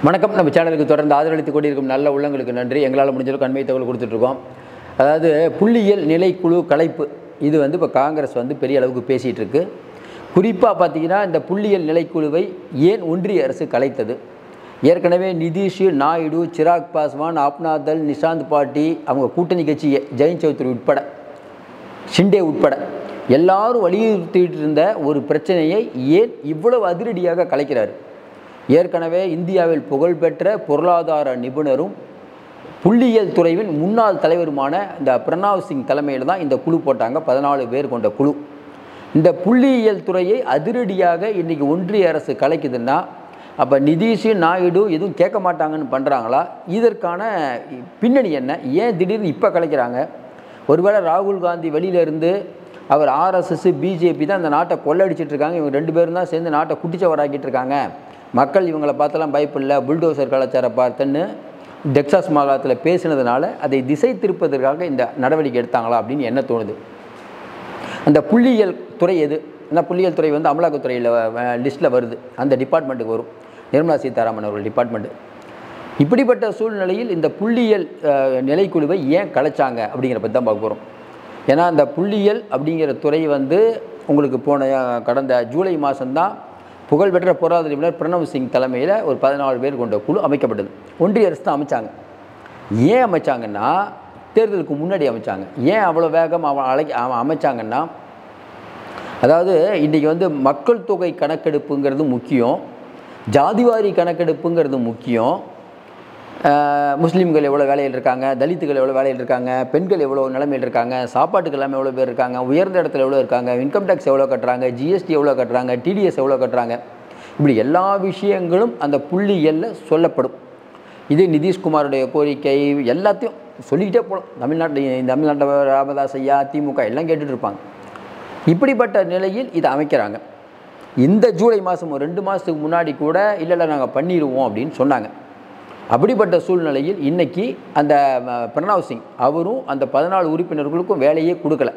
வணக்கம். நம்ம சேனலுக்கு தொடர்ந்து ஆதரவளித்துக் கொண்டிருக்கும் நல்ல உள்ளங்களுக்கு நன்றி. எங்களால் முடிஞ்சளவுக்கு அண்மை தகவல் கொடுத்துட்ருக்கோம். அதாவது புள்ளியியல் நிலைக்குழு கலைப்பு இது இப்போ காங்கிரஸ் பெரிய அளவுக்கு பேசிகிட்டு இருக்கு. குறிப்பாக பார்த்தீங்கன்னா இந்த புள்ளியியல் நிலைக்குழுவை ஏன் ஒன்றிய அரசு கலைத்தது? ஏற்கனவே நிதிஷ், நாயுடு, சிராக் பாஸ்வான், ஆப்னாதல், நிஷாந்த் பாட்டி, அவங்க கூட்டணி கட்சி ஜெயந்த் சௌத்ரி உட்பட, ஷிண்டே உட்பட எல்லாரும் வலியுறுத்திட்டு இருந்த ஒரு பிரச்சனையை ஏன் இவ்வளவு அதிரடியாக கலைக்கிறார்? ஏற்கனவே இந்தியாவில் புகழ்பெற்ற பொருளாதார நிபுணரும் புள்ளியியல் துறையின் முன்னாள் தலைவருமான இந்த பிரணாவ் சிங் தலைமையில் தான் இந்த குழு போட்டாங்க. 14 பேர் கொண்ட குழு. இந்த புள்ளியியல் துறையை அதிரடியாக இன்றைக்கி ஒன்றிய அரசு கலைக்குதுன்னா அப்போ நிதிஷ், நாயுடு எதுவும் கேட்க மாட்டாங்கன்னு பண்ணுறாங்களா? இதற்கான பின்னணி என்ன? ஏன் திடீர்னு இப்போ கலைக்கிறாங்க? ஒருவேளை ராகுல் காந்தி வெளியிலேருந்து அவர் ஆர்எஸ்எஸ், பிஜேபி தான் இந்த நாட்டை கொள்ளடிச்சிட்டு இருக்காங்க, இவங்க 2 பேரும் தான் சேர்ந்து நாட்டை குட்டிச்சவராக்கிட்டு இருக்காங்க, மக்கள் இவங்களை பார்த்தெல்லாம் பயப்பில்லை, புல்டோசர் கலாச்சார பார்த்துன்னு டெக்சாஸ் மாகாணத்தில் பேசினதுனால அதை திசை திருப்பதற்காக இந்த நடவடிக்கை எடுத்தாங்களா அப்படின்னு என்ன தோணுது. அந்த புள்ளியியல் துறை எது? ஏன்னா புள்ளியியல் துறை அமலாக்கத்துறையில் லிஸ்ட்டில் வருது, அந்த டிபார்ட்மெண்ட்டுக்கு வரும், நிர்மலா சீதாராமன் அவர்கள் டிபார்ட்மெண்ட்டு. இப்படிப்பட்ட சூழ்நிலையில் இந்த புள்ளியியல் நிலைக்குழுவை ஏன் கலைச்சாங்க அப்படிங்கிற பற்றி தான் பார்க்க போகிறோம். ஏன்னா அந்த புள்ளியியல் அப்படிங்கிற துறை உங்களுக்கு கடந்த ஜூலை மாதம்தான் புகழ்பெற்ற பொருளாதார நிபுணர் பிரணவ் சிங் தலைமையில் ஒரு 14 பேர் கொண்ட குழு அமைக்கப்பட்டது. ஒன்றிய அரசு தான் அமைச்சாங்க. ஏன் அமைச்சாங்கன்னா தேர்தலுக்கு முன்னாடி அமைச்சாங்க. ஏன் அவ்வளோ வேகம் அமைச்சாங்கன்னா, அதாவது இன்றைக்கி மக்கள் தொகை கணக்கெடுப்புங்கிறது முக்கியம், ஜாதிவாரி கணக்கெடுப்புங்கிறது முக்கியம், முஸ்லீம்கள் எவ்வளோ வேலையில் இருக்காங்க, தலித்துகள் எவ்வளோ வேலையில் இருக்காங்க, பெண்கள் எவ்வளோ நிலைமையில் இருக்காங்க, சாப்பாட்டுக்கு எல்லாமே எவ்வளோ பேர் இருக்காங்க, உயர்ந்த இடத்துல எவ்வளோ இருக்காங்க, இன்கம் டேக்ஸ் எவ்வளோ கட்டுறாங்க, ஜிஎஸ்டி எவ்வளோ கட்டுறாங்க, டிடிஎஸ் எவ்வளோ கட்டுறாங்க, இப்படி எல்லா விஷயங்களும் அந்த புள்ளியியலில் சொல்லப்படும். இது நிதிஷ்குமாருடைய கோரிக்கை எல்லாத்தையும் சொல்லிக்கிட்டே போகலாம். தமிழ்நாட்டில் ராமதாஸ் ஐயா, திமுக எல்லாம் கேட்டுட்டு இருப்பாங்க. இப்படிப்பட்ட நிலையில் இதை அமைக்கிறாங்க. இந்த ஜூலை மாதம் ஒரு 2 மாதத்துக்கு முன்னாடி கூட இல்லை நாங்கள் பண்ணிடுவோம் அப்படின்னு சொன்னாங்க. அப்படிப்பட்ட சூழ்நிலையில் இன்றைக்கி அந்த பிரணாவ் சிங் அவரும் அந்த 14 உறுப்பினர்களுக்கும் வேலையே கொடுக்கல.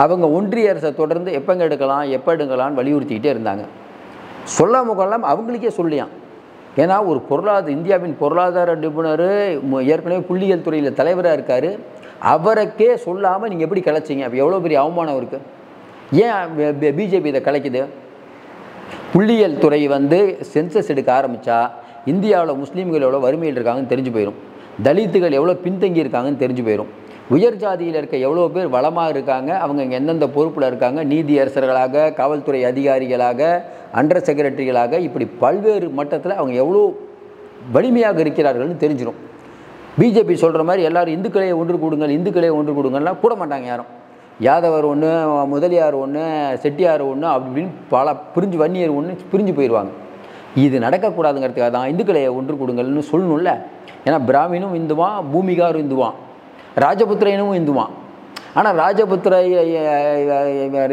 அவங்க ஒன்றிய அரசை தொடர்ந்து எப்போ எடுக்கலாம்னு வலியுறுத்திக்கிட்டே இருந்தாங்க. சொல்லாமல் அவங்களுக்கே சொல்லியான். ஏன்னா ஒரு இந்தியாவின் பொருளாதார நிபுணர், ஏற்கனவே புள்ளியியல் துறையில் தலைவராக இருக்கார், அவருக்கே சொல்லாமல் நீங்கள் எப்படி கலைச்சிங்க? அப்போ எவ்வளோ பெரிய அவமானம் இருக்குது. ஏன் பிஜேபி இதை கலைக்குது? புள்ளியியல் துறை சென்சஸ் எடுக்க ஆரம்பித்தா இந்தியாவில் முஸ்லீம்கள் எவ்வளோ வறுமையில் இருக்காங்கன்னு தெரிஞ்சு போயிடும், தலித்துகள் எவ்வளோ பின்தங்கி இருக்காங்கன்னு தெரிஞ்சு போயிடும், உயர் ஜாதியில் இருக்க எவ்வளோ பேர் வளமாக இருக்காங்க, அவங்க இங்கே எந்தெந்த பொறுப்பில் இருக்காங்க, நீதி அரசர்களாக, காவல்துறை அதிகாரிகளாக, அண்டர் செக்ரட்டரிகளாக, இப்படி பல்வேறு மட்டத்தில் அவங்க எவ்வளோ வலிமையாக இருக்கிறார்கள்னு தெரிஞ்சிடும். பிஜேபி சொல்கிற மாதிரி எல்லோரும் இந்துக்களையே ஒன்று கொடுங்கன்னா கூட மாட்டாங்க யாரும். யாதவர் ஒன்று, முதலியார் ஒன்று, செட்டியார் ஒன்று, அப்படின்னு பல வன்னியர் ஒன்று பிரிஞ்சு போயிடுவாங்க. இது நடக்கக்கூடாதுங்கிறதுக்காக தான் இந்துக்களை ஒன்று கொடுங்கள்னு சொல்லணும்ல. ஏன்னா பிராமினும் இந்துவான், பூமிகாரும் இந்துவான், ராஜபுத்திரனும் இந்துவான். ஆனால் ராஜபுத்திர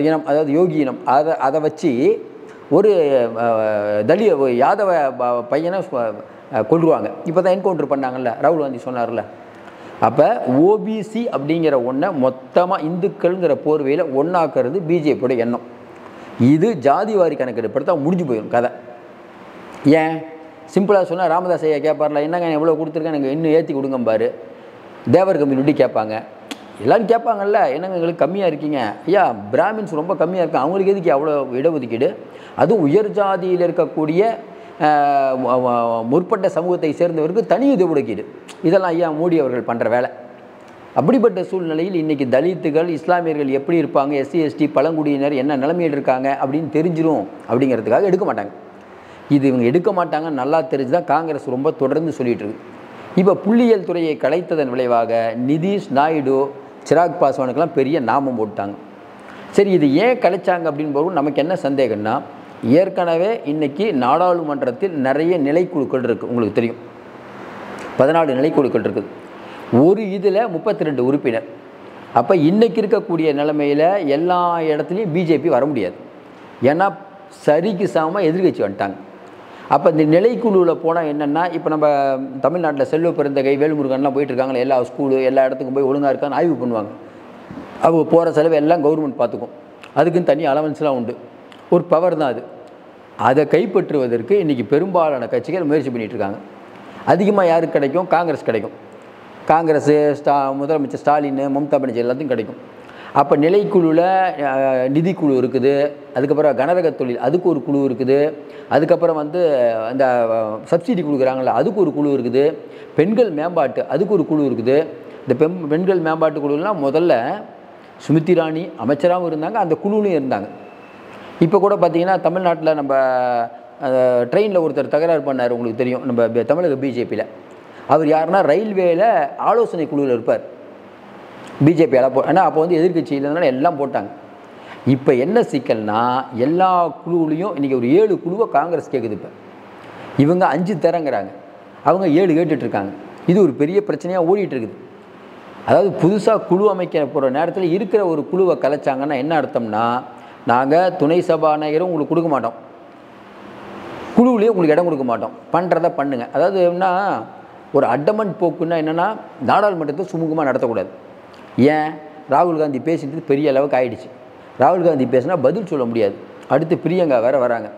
இனம், அதாவது யோகி இனம், அதை வச்சு ஒரு யாதவ பையனை கொள்ளுவாங்க. இப்போ தான் என்கவுண்டர் பண்ணாங்கல்ல, ராகுல் காந்தி சொன்னார்ல. அப்போ ஓபிசி அப்படிங்கிற ஒன்றை மொத்தமாக இந்துக்கள்ங்கிற போர்வையில் ஒன்றாக்குறது பிஜேபியோட எண்ணம். இது ஜாதிவாரி கணக்கெடுப்படுத்த முடிஞ்சு போயிடும் கதை. ஏன் சிம்பிளாக சொன்னால் ராமதாஸ் ஐயா கேட்பார்ல, என்னங்க எவ்வளோ கொடுத்துருக்கேன், எனக்கு இன்னும் ஏற்றி கொடுங்கம்பாரு. தேவர் கம்யூனிட்டி கேட்பாங்க, எல்லோரும் கேட்பாங்கல்ல, என்னங்க எங்களுக்கு கம்மியாக இருக்கீங்க, ஐயா பிராமின்ஸ் ரொம்ப கம்மியாக இருக்காங்க, அவங்களுக்கு எதுக்கு அவ்வளோ இடஒதுக்கீடு? அதுவும் உயர் ஜாதியில் இருக்கக்கூடிய முற்பட்ட சமூகத்தை சேர்ந்தவருக்கு தனி ஒதுக்கீடு. இதெல்லாம் ஐயா மோடி அவர்கள் பண்ணுற வேலை. அப்படிப்பட்ட சூழ்நிலையில் இன்றைக்கி தலித்துகள், இஸ்லாமியர்கள் எப்படி இருப்பாங்க, எஸ்சி எஸ்டி பழங்குடியினர் என்ன நிலைமையில் இருக்காங்க அப்படின்னு தெரிஞ்சிடும் அப்படிங்கிறதுக்காக எடுக்க மாட்டாங்க. இது இவங்க எடுக்க மாட்டாங்க நல்லா தெரிஞ்சு தான் காங்கிரஸ் ரொம்ப தொடர்ந்து சொல்லிகிட்டு இருக்கு. இப்போ புள்ளியியல் துறையை கலைத்ததன் விளைவாக நிதிஷ், நாயுடு, சிராக் பாஸ்வானுக்கெல்லாம் பெரிய நாமம் போட்டாங்க. சரி, இது ஏன் கலைச்சாங்க அப்படின்னு போது நமக்கு என்ன சந்தேகம்னா, ஏற்கனவே இன்றைக்கி நாடாளுமன்றத்தில் நிறைய நிலைக்குழுக்கள் இருக்குது, உங்களுக்கு தெரியும். 14 நிலைக்குழுக்கள் இருக்குது. ஒரு இதில் 32 உறுப்பினர். அப்போ இன்றைக்கி இருக்கக்கூடிய நிலைமையில் எல்லா இடத்துலையும் பிஜேபி வர முடியாது. ஏன்னா சரிக்கு சமமாக எதிர்கட்சி வந்துட்டாங்க. அப்போ இந்த நிலைக்குழுவில் போனால் என்னென்னா, இப்போ நம்ம தமிழ்நாட்டில் செல்வ பெருந்தகை, வேல்முருகன்லாம் போயிட்டுருக்காங்களே, எல்லா ஸ்கூலு எல்லா இடத்துக்கும் போய் ஒழுங்காக இருக்கான்னு ஆய்வு பண்ணுவாங்க. அவங்க போகிற செலவு எல்லாம் கவர்மெண்ட் பார்த்துக்கும். அதுக்குன்னு தனி அலவன்ஸ்லாம் உண்டு. ஒரு பவர் தான் அது. அதை கைப்பற்றுவதற்கு இன்றைக்கி பெரும்பாலான கட்சிகள் முயற்சி பண்ணிகிட்டு இருக்காங்க. அதிகமாக யாருக்கு கிடைக்கும்? காங்கிரஸ் கிடைக்கும். காங்கிரஸு, முதலமைச்சர் ஸ்டாலின், மம்தா பானர்ஜி எல்லாத்தையும் கிடைக்கும். அப்போ நிலைக்குழுவில் நிதிக்குழு இருக்குது, அதுக்கப்புறம் கனரக தொழில் அதுக்கு ஒரு குழு இருக்குது, அதுக்கப்புறம் வந்து அந்த சப்சிடி கொடுக்குறாங்கள அதுக்கு ஒரு குழு இருக்குது, பெண்கள் மேம்பாட்டு அதுக்கு ஒரு குழு இருக்குது. இந்த பெண்கள் மேம்பாட்டு குழுலாம் முதல்ல ஸ்மிருதி இரானி அமைச்சராகவும் இருந்தாங்க, அந்த குழுவிலையும் இருந்தாங்க. இப்போ கூட பார்த்திங்கன்னா தமிழ்நாட்டில் நம்ம ட்ரெயினில் ஒருத்தர் தகராறு பண்ணார், உங்களுக்கு தெரியும், நம்ம தமிழக பிஜேபியில். அவர் யாருன்னா ரயில்வேயில் ஆலோசனை குழுவில் இருப்பார். பிஜேபி ஏன்னா அப்போ வந்து எதிர்கட்சி இல்லைனால எல்லாம் போட்டாங்க. இப்போ என்ன சிக்கல்னா எல்லா குழுவிலையும் இன்றைக்கி ஒரு 7 குழுவை காங்கிரஸ் கேட்குது. இப்போ இவங்க 5 தரங்கிறாங்க, அவங்க 7 கேட்டுட்ருக்காங்க. இது ஒரு பெரிய பிரச்சனையாக ஓடிட்டுருக்குது. அதாவது புதுசாக குழு அமைக்க போகிற நேரத்தில் இருக்கிற ஒரு குழுவை கலைச்சாங்கன்னா என்ன அர்த்தம்னா, நாங்கள் துணை சபாநாயகரும் உங்களுக்கு கொடுக்க மாட்டோம், குழுவிலேயே உங்களுக்கு இடம் கொடுக்க மாட்டோம், பண்ணுறத பண்ணுங்க. அதாவது என்ன ஒரு அட்டமன்ட் போக்குன்னா என்னென்னா, நாடாளுமன்றத்தை சுமூகமாக நடத்தக்கூடாது. ஏன்? ராகுல் காந்தி பேசிட்டு பெரிய அளவுக்கு ஆயிடுச்சு. ராகுல் காந்தி பேசினா பதில் சொல்ல முடியாது. அடுத்து பிரியங்கா வேறு வராங்க.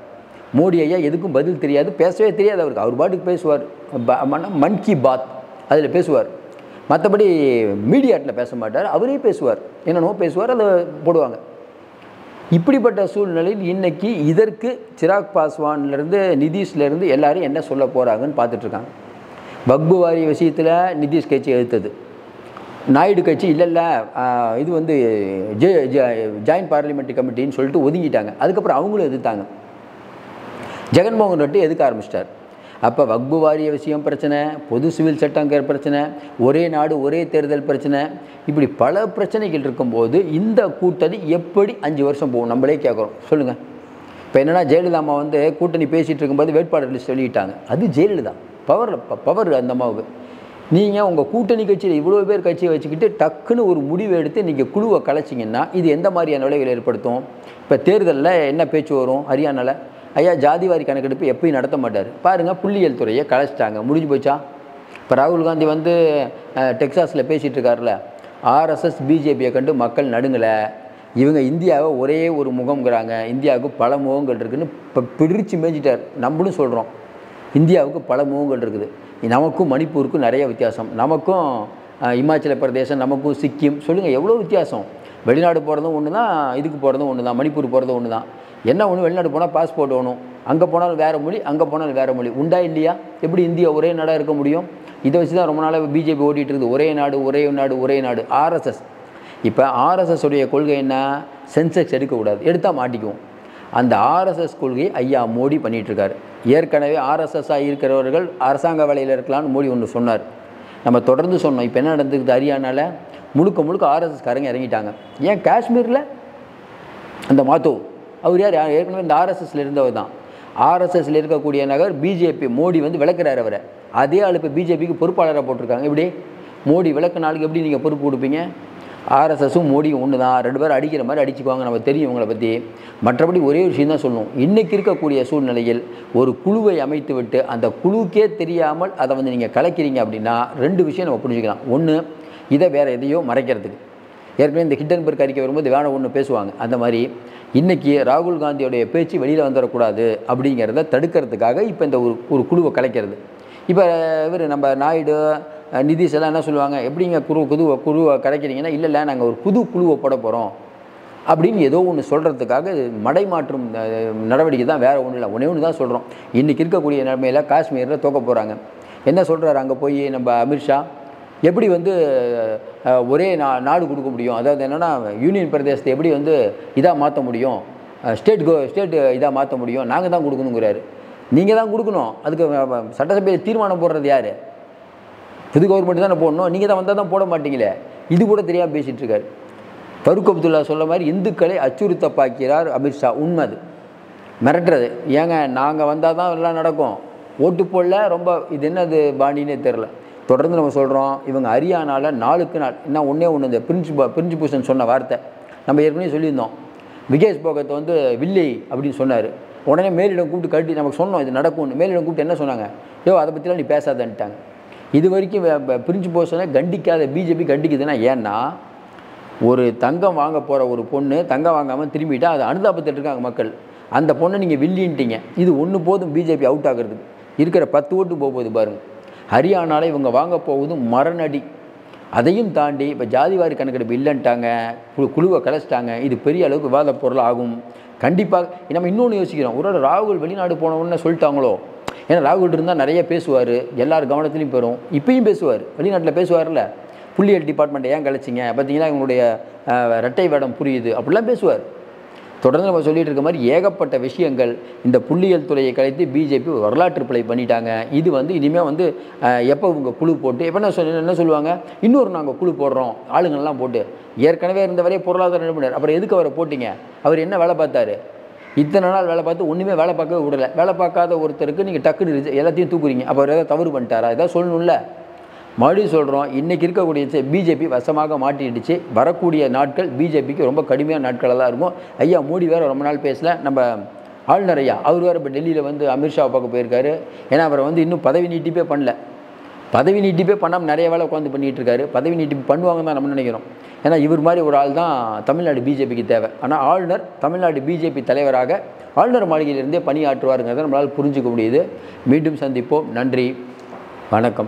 மோடி ஐயா எதுக்கும் பதில் தெரியாது, பேசவே தெரியாது அவருக்கு. அவர் பாட்டுக்கு பேசுவார், மன் கி பாத் அதில் பேசுவார். மற்றபடி மீடியாட்டில் பேச மாட்டார், அவரே பேசுவார், என்னென்னோ பேசுவார், அதை போடுவாங்க. இப்படிப்பட்ட சூழ்நிலையில் இன்றைக்கி இதற்கு சிராக் பாஸ்வான்லேருந்து நிதிஷ்லேருந்து எல்லோரும் என்ன சொல்ல போகிறாங்கன்னு பார்த்துட்ருக்காங்க. வக்பு வாரிய விஷயத்தில் நிதிஷ் கட்சி எதிர்த்தது, நாயுடு கட்சி இல்லை இது வந்து ஜாயின்ட் பார்லிமெண்ட்ரி கமிட்டின்னு சொல்லிட்டு ஒதுங்கிட்டாங்க. அதுக்கப்புறம் அவங்களும் எதிர்த்தாங்க. ஜெகன்மோகன் ரெட்டி எதுக்க ஆரம்பிச்சிட்டார். அப்போ வக்பு வாரிய விஷயம் பிரச்சனை, பொது சிவில் சட்டம் பிரச்சனை, ஒரே நாடு ஒரே தேர்தல் பிரச்சனை, இப்படி பல பிரச்சனைகள் இருக்கும்போது இந்த கூட்டணி எப்படி 5 வருஷம் போகும் நம்மளே கேட்குறோம். சொல்லுங்கள். இப்போ என்னென்னா ஜெயலலிதா அம்மா வந்து கூட்டணி பேசிகிட்டு இருக்கும்போது வேட்பாளர் லிஸ்ட் வெளியிட்டாங்க. அது ஜெயலலிதா பவர் அந்த அம்மாவுக்கு. நீங்கள் உங்கள் கூட்டணி கட்சியில் இவ்வளோ பேர் கட்சியை வச்சுக்கிட்டு டக்குன்னு ஒரு முடிவு எடுத்து நீங்கள் குழுவை கலைச்சிங்கன்னா இது எந்த மாதிரியான விளைவுகளை ஏற்படுத்தும்? இப்போ தேர்தலில் என்ன பேச்சு வரும்? ஹரியானாவில் ஐயா ஜாதிவாரி கணக்கெடுப்பு எப்பயும் நடத்த மாட்டார் பாருங்கள், புள்ளியியல் துறையை கலைச்சிட்டாங்க, முடிஞ்சு போச்சா? இப்போ ராகுல் காந்தி வந்து டெக்சாஸில் பேசிகிட்டு இருக்காருல, ஆர்எஸ்எஸ் பிஜேபியை கண்டு மக்கள் நடுங்கலை, இவங்க இந்தியாவை ஒரே ஒரு முகம்ங்கிறாங்க, இந்தியாவுக்கு பல முகங்கள் இருக்குதுன்னு இப்போ பிரித்து மேய்ஞ்சிட்டார். நம்மளும் சொல்கிறோம் இந்தியாவுக்கு பல முகங்கள் இருக்குது, நமக்கும் மணிப்பூருக்கும் நிறைய வித்தியாசம், நமக்கும் இமாச்சல பிரதேசம், நமக்கும் சிக்கிம், சொல்லுங்கள் எவ்வளோ வித்தியாசம். வெளிநாடு போகிறதும் ஒன்று தான், இதுக்கு போகிறதும் ஒன்று தான், மணிப்பூர் போகிறதும் ஒன்று தான். என்ன ஒன்று, வெளிநாடு போனால் பாஸ்போர்ட் வேணும், அங்கே போனாலும் வேறு மொழி, அங்கே போனாலும் வேறு மொழி. உண்டா இல்லையா? எப்படி இந்தியா ஒரே நாடாக இருக்க முடியும்? இதை வச்சு தான் ரொம்ப நாளாக பிஜேபி ஓட்டிகிட்டு இருக்குது, ஒரே நாடு ஒரே நாடு ஒரே நாடு. ஆர்எஸ்எஸ் இப்போ ஆர்எஸ்எஸ் உடைய கொள்கை என்ன? சென்செக்ஸ் எடுக்கக்கூடாது, எடுத்தால் மாட்டிக்குவோம். அந்த ஆர்எஸ்எஸ் கொள்கையை ஐயா மோடி பண்ணிகிட்ருக்காரு. ஏற்கனவே ஆர்எஸ்எஸ்ஸாக இருக்கிறவர்கள் அரசாங்க வேலையில் இருக்கலாம்னு மோடி ஒன்று சொன்னார், நம்ம தொடர்ந்து சொன்னோம். இப்போ என்ன நடந்துக்குது? ஹரியானாவில் முழுக்க ஆர்எஸ்எஸ்காரங்க இறங்கிட்டாங்க. ஏன் காஷ்மீரில் அந்த மாத்தோ அவர் யார்? ஏற்கனவே இந்த ஆர்எஸ்எஸ்ல இருந்தவர் தான். ஆர்எஸ்எஸ்ல இருக்கக்கூடிய நகர் பிஜேபி மோடி வந்து விளக்குறாரு அவரை. அதே ஆள் இப்போ பிஜேபிக்கு பொறுப்பாளராக போட்டிருக்காங்க. இப்படி மோடி விளக்கு நாளுக்கு எப்படி நீங்கள் பொறுப்பு கொடுப்பீங்க? ஆர்எஸ்எஸும் மோடியும் ஒன்று தான், 2 பேரும் அடிக்கிற மாதிரி அடிச்சுக்குவாங்க, நம்ம தெரியும் இவங்களை பற்றி. மற்றபடி ஒரே ஒரு விஷயம் தான் சொல்லணும், இன்றைக்கி இருக்கக்கூடிய சூழ்நிலையில் ஒரு குழுவை அமைத்து விட்டு அந்த குழுக்கே தெரியாமல் அதை வந்து நீங்கள் கலைக்கிறீங்க அப்படின்னா 2 விஷயம் நம்ம புரிஞ்சுக்கலாம். ஒன்று, இதை வேறு எதையோ மறைக்கிறதுக்கு. ஏற்கனவே இந்த ஹிண்டன்பர்க் அறிக்கை வரும்போது வேற ஒன்று பேசுவாங்க, அந்த மாதிரி இன்றைக்கி ராகுல் காந்தியோடைய பேச்சு வெளியில் வந்துடக்கூடாது அப்படிங்கிறத தடுக்கிறதுக்காக இப்போ இந்த ஒரு குழுவை கலைக்கிறது. இப்போ இவர் நம்ம நாயுடு நிதிஷ் எல்லாம் என்ன சொல்லுவாங்க, எப்படிங்க குழுவை கலைக்கிறீங்கன்னா, இல்லை நாங்கள் ஒரு புது குழுவை போட போகிறோம் அப்படின்னு ஏதோ ஒன்று சொல்கிறதுக்காக மடை மாற்றும் நடவடிக்கை தான், வேறு ஒன்றும் இல்லை. ஒன்று தான் சொல்கிறோம். இன்றைக்கி இருக்கக்கூடிய நிலைமையில் காஷ்மீரில் தோக்க போகிறாங்க. என்ன சொல்கிறாரு அங்கே போய் நம்ம அமித்ஷா, எப்படி வந்து ஒரே நாடு கொடுக்க முடியும், அதாவது என்னென்னா யூனியன் பிரதேசத்தை எப்படி வந்து இதாக மாற்ற முடியும், ஸ்டேட் இதாக மாற்ற முடியும், நாங்கள் தான் கொடுக்கணுங்கிறாரு. நீங்கள் தான் கொடுக்கணும், அதுக்கு சட்டசபையில் தீர்மானம் போடுறது யார்? புது கவர்மெண்ட் தானே போடணும், நீங்கள் தான் வந்தால் தான் போட மாட்டீங்களே. இது கூட தெரியாமல் பேசிகிட்டு இருக்காரு. ஃபருக் அப்துல்லா சொல்ல மாதிரி இந்துக்களை அச்சுறுத்த பார்க்கிறார் அமித்ஷா. உண்மை அது, மிரட்டுறது. ஏங்க நாங்கள் வந்தால் தான் எல்லாம் நடக்கும், ஓட்டு போடல ரொம்ப இது என்னது பாண்டினே தெரில. தொடர்ந்து நம்ம சொல்கிறோம், இவங்க ஹரியானாவில் நாளுக்கு நாள் என்ன ஒன்றே ஒன்று, இந்த பிரிஞ்சு பூஷன் சொன்ன வார்த்தை நம்ம ஏற்கனவே சொல்லியிருந்தோம். விகேஷ் போகத்தை வந்து வில்லை அப்படின்னு சொன்னார். உடனே மேலிடம் கூப்பிட்டு கட்டி நமக்கு சொன்னோம் இது நடக்கும்னு. மேலிடம் கூப்பிட்டு என்ன சொன்னாங்க, அதை பற்றிலாம் நீ பேசாதன்ட்டாங்க. இது வரைக்கும் பிரிஞ்சு பூஷனை கண்டிக்காத பிஜேபி கண்டிக்குதுன்னா, ஏன்னா ஒரு தங்கம் வாங்க போகிற ஒரு பொண்ணு தங்கம் வாங்காமல் திரும்பிட்டா அது அனுதாபத்தில் இருக்காங்க மக்கள். அந்த பொண்ணை நீங்கள் வில்லின்ட்டீங்க. இது ஒன்று போதும் பிஜேபி அவுட் ஆகிறதுக்கு. இருக்கிற 10 ஓட்டு போகுது பாருங்கள். ஹரியானாவில் இவங்க வாங்க போகுது மரணடி. அதையும் தாண்டி இப்போ ஜாதிவாரி கணக்கெடுப்பு இல்லைன்ட்டாங்க, குழுவை கலைச்சிட்டாங்க. இது பெரிய அளவுக்கு விவாத பொருள் ஆகும் கண்டிப்பாக. நம்ம இன்னொன்று யோசிக்கிறோம், ஒரு ராகுல் வெளிநாடு போனவுடனே சொல்லிட்டாங்களோ. ஏன்னா ராகுல் இருந்தால் நிறைய பேசுவார், எல்லார் கவனத்துலையும் பெறும். இப்பயும் பேசுவார், வெளிநாட்டில் பேசுவார்ல. புள்ளியியல் டிபார்ட்மெண்ட்டை ஏன் கலைச்சிங்க, பார்த்தீங்கன்னா இவங்களுடைய இரட்டை வேடம் புரியுது அப்படிலாம் பேசுவார். தொடர்ந்து நம்ம சொல்லிட்டு இருக்க மாதிரி ஏகப்பட்ட விஷயங்கள். இந்த புள்ளியியல் துறையை கலைத்து பிஜேபி வரலாற்று பிழை பண்ணிட்டாங்க. இது இனிமேல் எப்போ இவங்க குழு போட்டு எப்போ என்ன சொல்லுவாங்க, இன்னொரு நாங்கள் குழு போடுறோம் ஆளுங்கள்லாம் போட்டு. ஏற்கனவே இருந்தவரே பொருளாதார நிபுணர், அப்புறம் எதுக்கு அவரை போட்டிங்க? அவர் என்ன வேலை பார்த்தாரு? இத்தனை நாள் வேலை பார்த்து ஒன்றுமே வேலை பார்க்கவே விடலை. வேலை பார்க்காத ஒருத்தருக்கு நீங்கள் டக்குன்னு எல்லாத்தையும் தூக்குறீங்க. அப்போ அவர் ஏதாவது தவறு பண்ணிட்டாரா? ஏதாவது சொல்லணும்ல. மறுபடியும் சொல்கிறோம், இன்றைக்கி இருக்கக்கூடிய பிஜேபி வசமாக மாட்டிடுச்சு. வரக்கூடிய நாட்கள் பிஜேபிக்கு ரொம்ப கடுமையான நாட்களாக தான் இருக்கும். ஐயா மோடி வேறு ரொம்ப நாள் பேசல. நம்ம ஆளுநர் ஐயா அவர் வேறு இப்போ டெல்லியில் அமித்ஷாவை பார்க்க போயிருக்காரு. ஏன்னா அவரை இன்னும் பதவி நீட்டிப்பே பண்ணல. பதவி நீட்டிப்பே பண்ணாமல் நிறைய வேலை உட்காந்து பண்ணிகிட்டு இருக்காரு. பதவி நீட்டிப்பு பண்ணுவாங்க தான் நம்ம நினைக்கிறோம். ஏன்னா இவர் மாதிரி ஒரு ஆள் தான் தமிழ்நாடு பிஜேபிக்கு தேவை. ஆனால் ஆளுநர் தமிழ்நாடு பிஜேபி தலைவராக ஆளுநர் மாளிகையிலிருந்தே பணியாற்றுவாருங்கிறத நம்மளால் புரிஞ்சுக்க முடியுது. மீண்டும் சந்திப்போம். நன்றி, வணக்கம்.